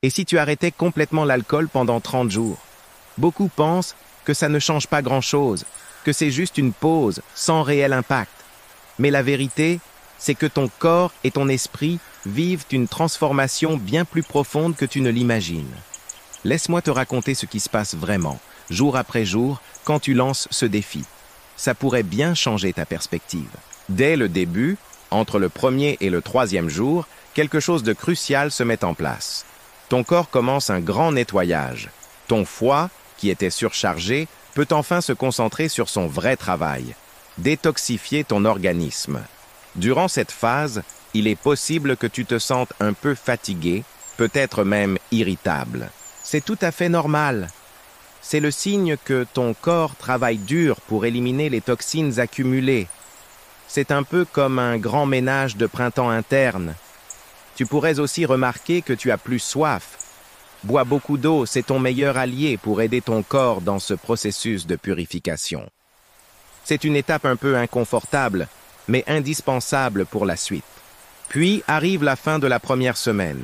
Et si tu arrêtais complètement l'alcool pendant 30 jours? Beaucoup pensent que ça ne change pas grand-chose, que c'est juste une pause sans réel impact. Mais la vérité, c'est que ton corps et ton esprit vivent une transformation bien plus profonde que tu ne l'imagines. Laisse-moi te raconter ce qui se passe vraiment, jour après jour, quand tu lances ce défi. Ça pourrait bien changer ta perspective. Dès le début, entre le premier et le troisième jour, quelque chose de crucial se met en place. Ton corps commence un grand nettoyage. Ton foie, qui était surchargé, peut enfin se concentrer sur son vrai travail, détoxifier ton organisme. Durant cette phase, il est possible que tu te sentes un peu fatigué, peut-être même irritable. C'est tout à fait normal. C'est le signe que ton corps travaille dur pour éliminer les toxines accumulées. C'est un peu comme un grand ménage de printemps interne. Tu pourrais aussi remarquer que tu as plus soif. Bois beaucoup d'eau, c'est ton meilleur allié pour aider ton corps dans ce processus de purification. C'est une étape un peu inconfortable, mais indispensable pour la suite. Puis arrive la fin de la première semaine.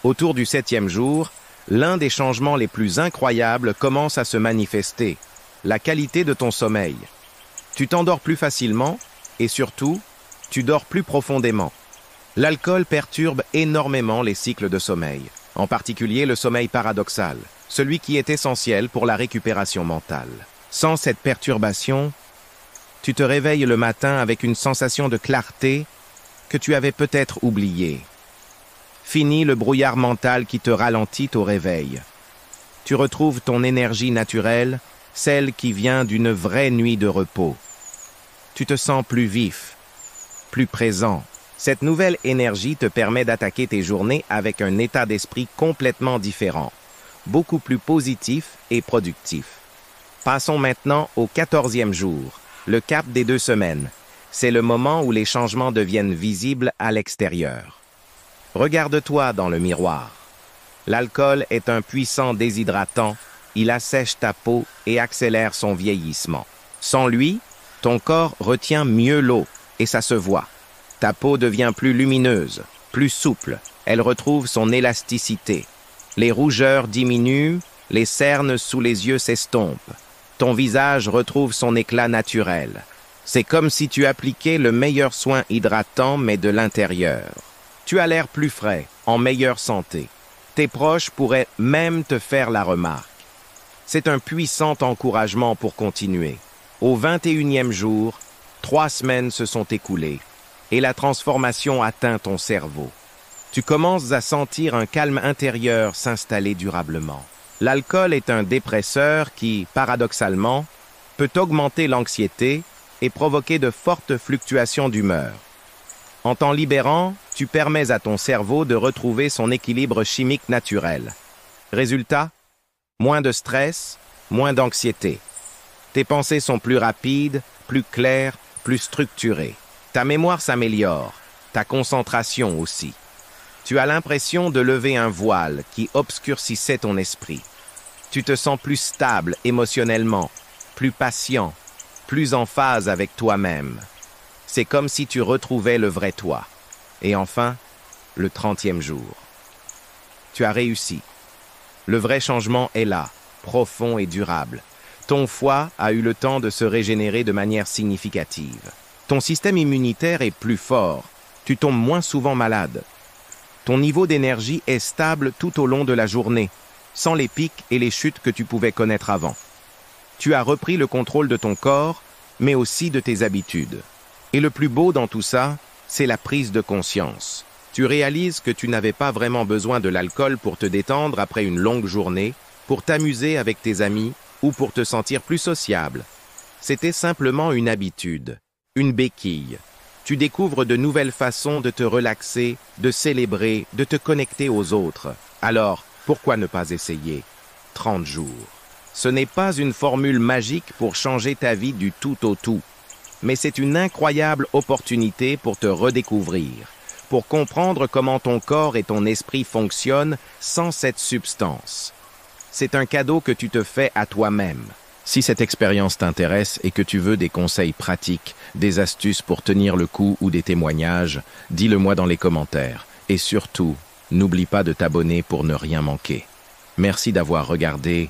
Autour du 7e jour, l'un des changements les plus incroyables commence à se manifester, la qualité de ton sommeil. Tu t'endors plus facilement et surtout, tu dors plus profondément. L'alcool perturbe énormément les cycles de sommeil, en particulier le sommeil paradoxal, celui qui est essentiel pour la récupération mentale. Sans cette perturbation, tu te réveilles le matin avec une sensation de clarté que tu avais peut-être oubliée. Fini le brouillard mental qui te ralentit au réveil. Tu retrouves ton énergie naturelle, celle qui vient d'une vraie nuit de repos. Tu te sens plus vif, plus présent. Cette nouvelle énergie te permet d'attaquer tes journées avec un état d'esprit complètement différent, beaucoup plus positif et productif. Passons maintenant au 14e jour, le cap des 2 semaines. C'est le moment où les changements deviennent visibles à l'extérieur. Regarde-toi dans le miroir. L'alcool est un puissant déshydratant, il assèche ta peau et accélère son vieillissement. Sans lui, ton corps retient mieux l'eau et ça se voit. Ta peau devient plus lumineuse, plus souple, elle retrouve son élasticité. Les rougeurs diminuent, les cernes sous les yeux s'estompent. Ton visage retrouve son éclat naturel. C'est comme si tu appliquais le meilleur soin hydratant mais de l'intérieur. Tu as l'air plus frais, en meilleure santé. Tes proches pourraient même te faire la remarque. C'est un puissant encouragement pour continuer. Au 21e jour, 3 semaines se sont écoulées et la transformation atteint ton cerveau. Tu commences à sentir un calme intérieur s'installer durablement. L'alcool est un dépresseur qui, paradoxalement, peut augmenter l'anxiété et provoquer de fortes fluctuations d'humeur. En t'en libérant, tu permets à ton cerveau de retrouver son équilibre chimique naturel. Résultat, moins de stress, moins d'anxiété. Tes pensées sont plus rapides, plus claires, plus structurées. Ta mémoire s'améliore, ta concentration aussi. Tu as l'impression de lever un voile qui obscurcissait ton esprit. Tu te sens plus stable émotionnellement, plus patient, plus en phase avec toi-même. C'est comme si tu retrouvais le vrai toi. Et enfin, le 30e jour. Tu as réussi. Le vrai changement est là, profond et durable. Ton foie a eu le temps de se régénérer de manière significative. Ton système immunitaire est plus fort. Tu tombes moins souvent malade. Ton niveau d'énergie est stable tout au long de la journée, sans les pics et les chutes que tu pouvais connaître avant. Tu as repris le contrôle de ton corps, mais aussi de tes habitudes. Et le plus beau dans tout ça, c'est la prise de conscience. Tu réalises que tu n'avais pas vraiment besoin de l'alcool pour te détendre après une longue journée, pour t'amuser avec tes amis ou pour te sentir plus sociable. C'était simplement une habitude, une béquille. Tu découvres de nouvelles façons de te relaxer, de célébrer, de te connecter aux autres. Alors, pourquoi ne pas essayer? 30 jours. Ce n'est pas une formule magique pour changer ta vie du tout au tout, mais c'est une incroyable opportunité pour te redécouvrir, pour comprendre comment ton corps et ton esprit fonctionnent sans cette substance. C'est un cadeau que tu te fais à toi-même. Si cette expérience t'intéresse et que tu veux des conseils pratiques, des astuces pour tenir le coup ou des témoignages, dis-le moi dans les commentaires. Et surtout, N'oublie pas de t'abonner pour ne rien manquer. Merci d'avoir regardé